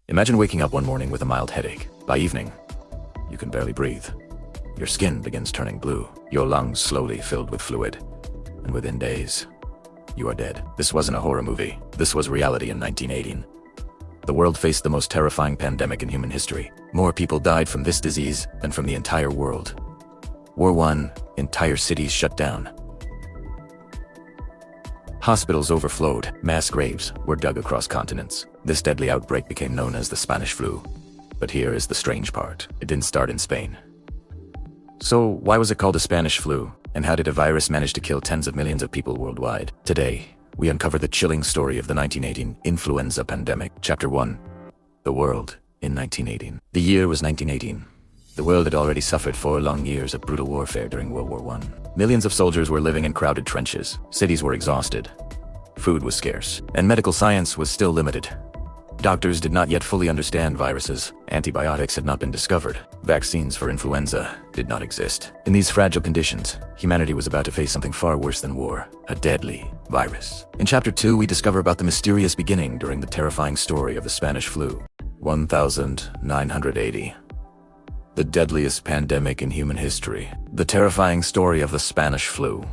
Imagine waking up one morning with a mild headache. By evening, you can barely breathe. Your skin begins turning blue, your lungs slowly filled with fluid, and within days, you are dead. This wasn't a horror movie. This was reality in 1918. The world faced the most terrifying pandemic in human history. More people died from this disease than from the entire world. War I, entire cities shut down. Hospitals overflowed, mass graves were dug across continents. This deadly outbreak became known as the Spanish flu. But here is the strange part. It didn't start in Spain. So why was it called the Spanish flu? And how did a virus manage to kill tens of millions of people worldwide? Today, we uncover the chilling story of the 1918 influenza pandemic. Chapter 1. The World in 1918. The year was 1918. The world had already suffered 4 long years of brutal warfare during World War I. Millions of soldiers were living in crowded trenches. Cities were exhausted. Food was scarce, and medical science was still limited. Doctors did not yet fully understand viruses. Antibiotics had not been discovered. Vaccines for influenza did not exist. In these fragile conditions, humanity was about to face something far worse than war, a deadly virus. In Chapter 2, we discover about the mysterious beginning during the terrifying story of the Spanish flu. 1980. The deadliest pandemic in human history. The terrifying story of the Spanish flu.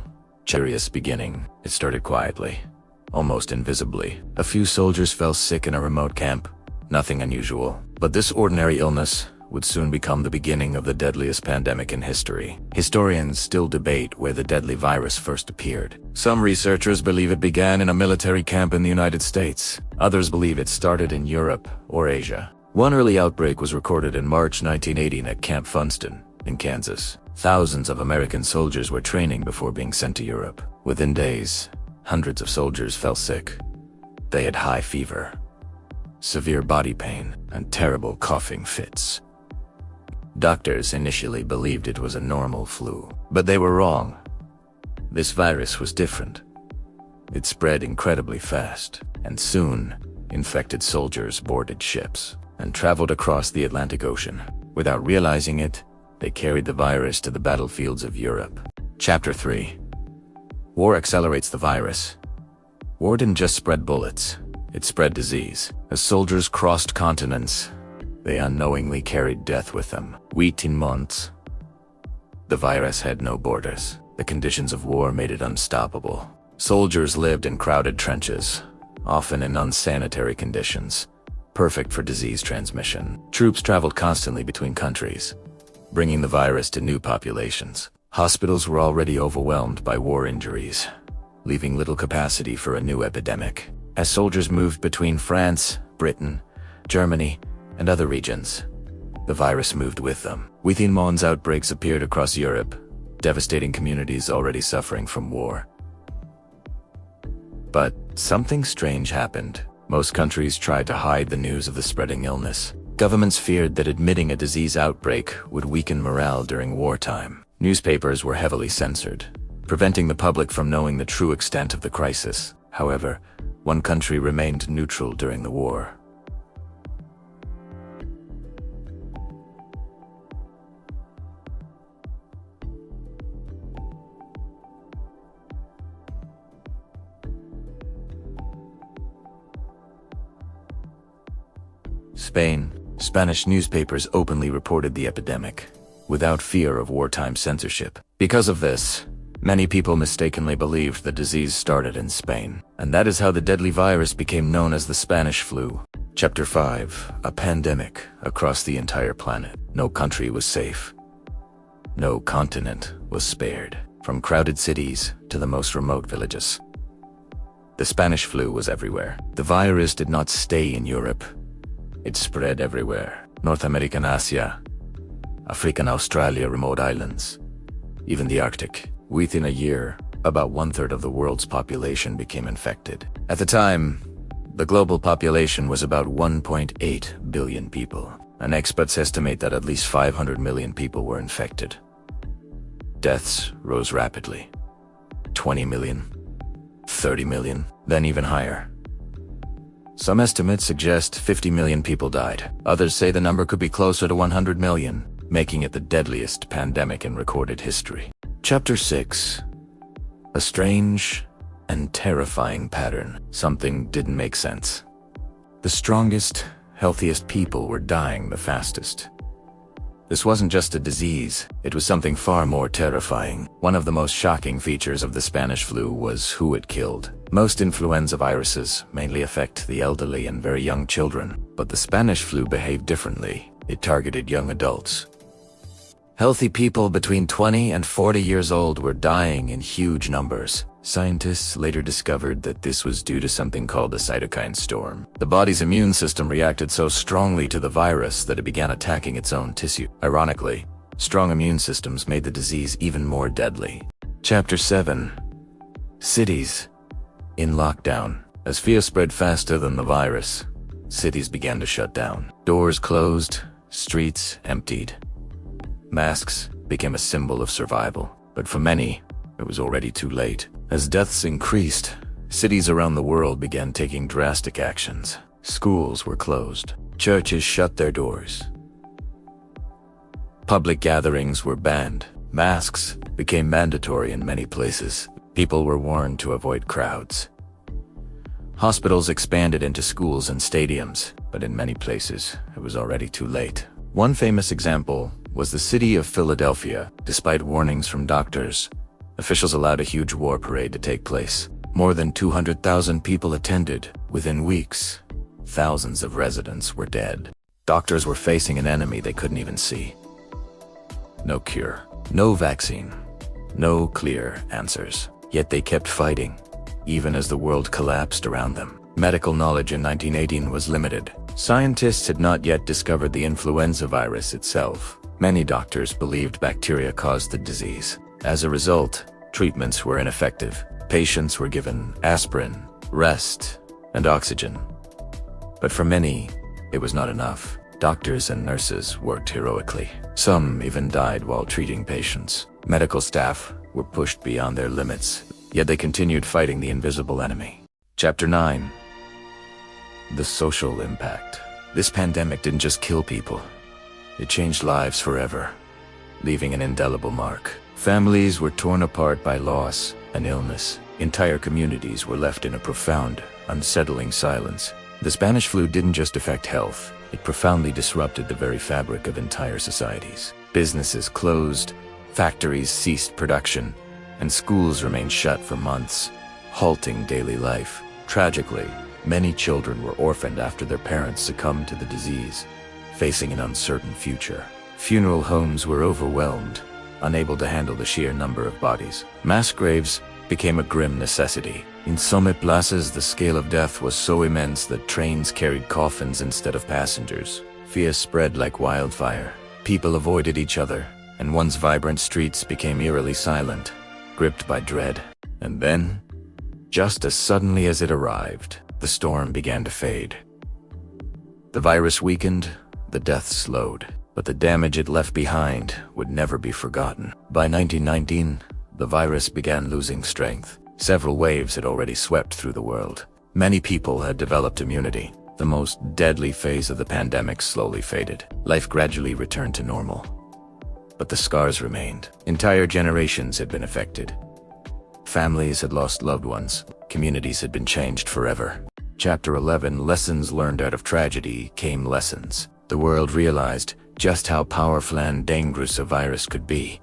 Mysterious beginning. It started quietly, almost invisibly. A few soldiers fell sick in a remote camp. Nothing unusual. But this ordinary illness would soon become the beginning of the deadliest pandemic in history. Historians still debate where the deadly virus first appeared. Some researchers believe it began in a military camp in the United States. Others believe it started in Europe or Asia. One early outbreak was recorded in March 1918 at Camp Funston in Kansas. Thousands of American soldiers were training before being sent to Europe. Within days, hundreds of soldiers fell sick. They had high fever, severe body pain, and terrible coughing fits. Doctors initially believed it was a normal flu, but they were wrong. This virus was different. It spread incredibly fast, and soon, infected soldiers boarded ships and traveled across the Atlantic Ocean. Without realizing it, they carried the virus to the battlefields of Europe. Chapter 3. War accelerates the virus. War didn't just spread bullets, it spread disease. As soldiers crossed continents, they unknowingly carried death with them. 18 months. The virus had no borders. The conditions of war made it unstoppable. Soldiers lived in crowded trenches, often in unsanitary conditions, perfect for disease transmission. Troops traveled constantly between countries, bringing the virus to new populations. Hospitals were already overwhelmed by war injuries, leaving little capacity for a new epidemic. As soldiers moved between France, Britain, Germany, and other regions, the virus moved with them. Within months, outbreaks appeared across Europe, devastating communities already suffering from war. But something strange happened. Most countries tried to hide the news of the spreading illness. Governments feared that admitting a disease outbreak would weaken morale during wartime. Newspapers were heavily censored, preventing the public from knowing the true extent of the crisis. However, one country remained neutral during the war. Spain. Spanish newspapers openly reported the epidemic, without fear of wartime censorship. Because of this, many people mistakenly believed the disease started in Spain, and that is how the deadly virus became known as the Spanish flu. Chapter 5. A pandemic across the entire planet. No country was safe. No continent was spared, from crowded cities to the most remote villages. The Spanish flu was everywhere. The virus did not stay in Europe. It spread everywhere. North America and Asia, Africa and Australia, remote islands, even the Arctic. Within a year, about 1/3 of the world's population became infected. At the time, the global population was about 1.8 billion people, and experts estimate that at least 500 million people were infected. Deaths rose rapidly. 20 million, 30 million, then even higher. Some estimates suggest 50 million people died. Others say the number could be closer to 100 million, making it the deadliest pandemic in recorded history. Chapter 6. A strange and terrifying pattern. Something didn't make sense. The strongest healthiest people were dying the fastest. This wasn't just a disease, it was something far more terrifying. One of the most shocking features of the Spanish flu was who it killed. Most influenza viruses mainly affect the elderly and very young children, but the Spanish flu behaved differently. It targeted young adults. Healthy people between 20 and 40 years old were dying in huge numbers. Scientists later discovered that this was due to something called a cytokine storm. The body's immune system reacted so strongly to the virus that it began attacking its own tissue. Ironically, strong immune systems made the disease even more deadly. Chapter 7. Cities in lockdown. As fear spread faster than the virus, cities began to shut down. Doors closed, streets emptied. Masks became a symbol of survival, but for many, it was already too late. As deaths increased, cities around the world began taking drastic actions. Schools were closed. Churches shut their doors. Public gatherings were banned. Masks became mandatory in many places. People were warned to avoid crowds. Hospitals expanded into schools and stadiums, but in many places, it was already too late. One famous example was the city of Philadelphia. Despite warnings from doctors, officials allowed a huge war parade to take place. More than 200,000 people attended. Within weeks, thousands of residents were dead. Doctors were facing an enemy they couldn't even see. No cure, no vaccine, no clear answers. Yet they kept fighting, even as the world collapsed around them. Medical knowledge in 1918 was limited. Scientists had not yet discovered the influenza virus itself. Many doctors believed bacteria caused the disease. As a result, treatments were ineffective. Patients were given aspirin, rest, and oxygen. But for many, it was not enough. Doctors and nurses worked heroically. Some even died while treating patients. Medical staff were pushed beyond their limits, yet they continued fighting the invisible enemy. Chapter 9. The social impact. This pandemic didn't just kill people. It changed lives forever, leaving an indelible mark. Families were torn apart by loss and illness. Entire communities were left in a profound, unsettling silence. The Spanish flu didn't just affect health, it profoundly disrupted the very fabric of entire societies. Businesses closed, factories ceased production, and schools remained shut for months, halting daily life. Tragically, many children were orphaned after their parents succumbed to the disease, facing an uncertain future. Funeral homes were overwhelmed, unable to handle the sheer number of bodies. Mass graves became a grim necessity. In some plazas, the scale of death was so immense that trains carried coffins instead of passengers. Fear spread like wildfire. People avoided each other, and once vibrant streets became eerily silent, gripped by dread. And then, just as suddenly as it arrived, the storm began to fade. The virus weakened, the deaths slowed. But the damage it left behind would never be forgotten. By 1919, the virus began losing strength. Several waves had already swept through the world. Many people had developed immunity. The most deadly phase of the pandemic slowly faded. Life gradually returned to normal. But the scars remained. Entire generations had been affected. Families had lost loved ones. Communities had been changed forever. Chapter 11. Lessons learned out of tragedy came lessons. The world realized just how powerful and dangerous a virus could be,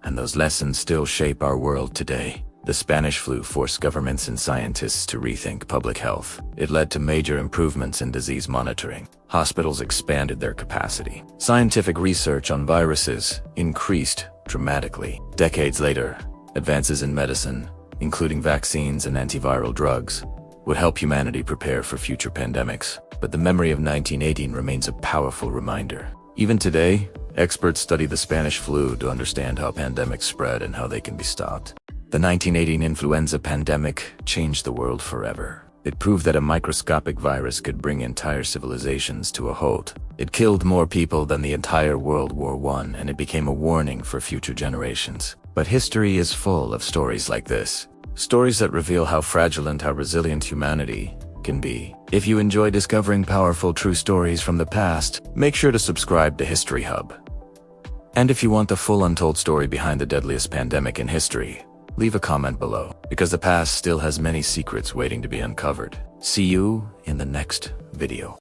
and those lessons still shape our world today. The Spanish flu forced governments and scientists to rethink public health. It led to major improvements in disease monitoring. Hospitals expanded their capacity. Scientific research on viruses increased dramatically. Decades later, advances in medicine, including vaccines and antiviral drugs, would help humanity prepare for future pandemics. But the memory of 1918 remains a powerful reminder. Even today, experts study the Spanish flu to understand how pandemics spread and how they can be stopped. The 1918 influenza pandemic changed the world forever. It proved that a microscopic virus could bring entire civilizations to a halt. It killed more people than the entire World War I, and it became a warning for future generations. But history is full of stories like this. Stories that reveal how fragile and how resilient humanity can be. If you enjoy discovering powerful true stories from the past, make sure to subscribe to History Hub. And if you want the full untold story behind the deadliest pandemic in history, leave a comment below, because the past still has many secrets waiting to be uncovered. See you in the next video.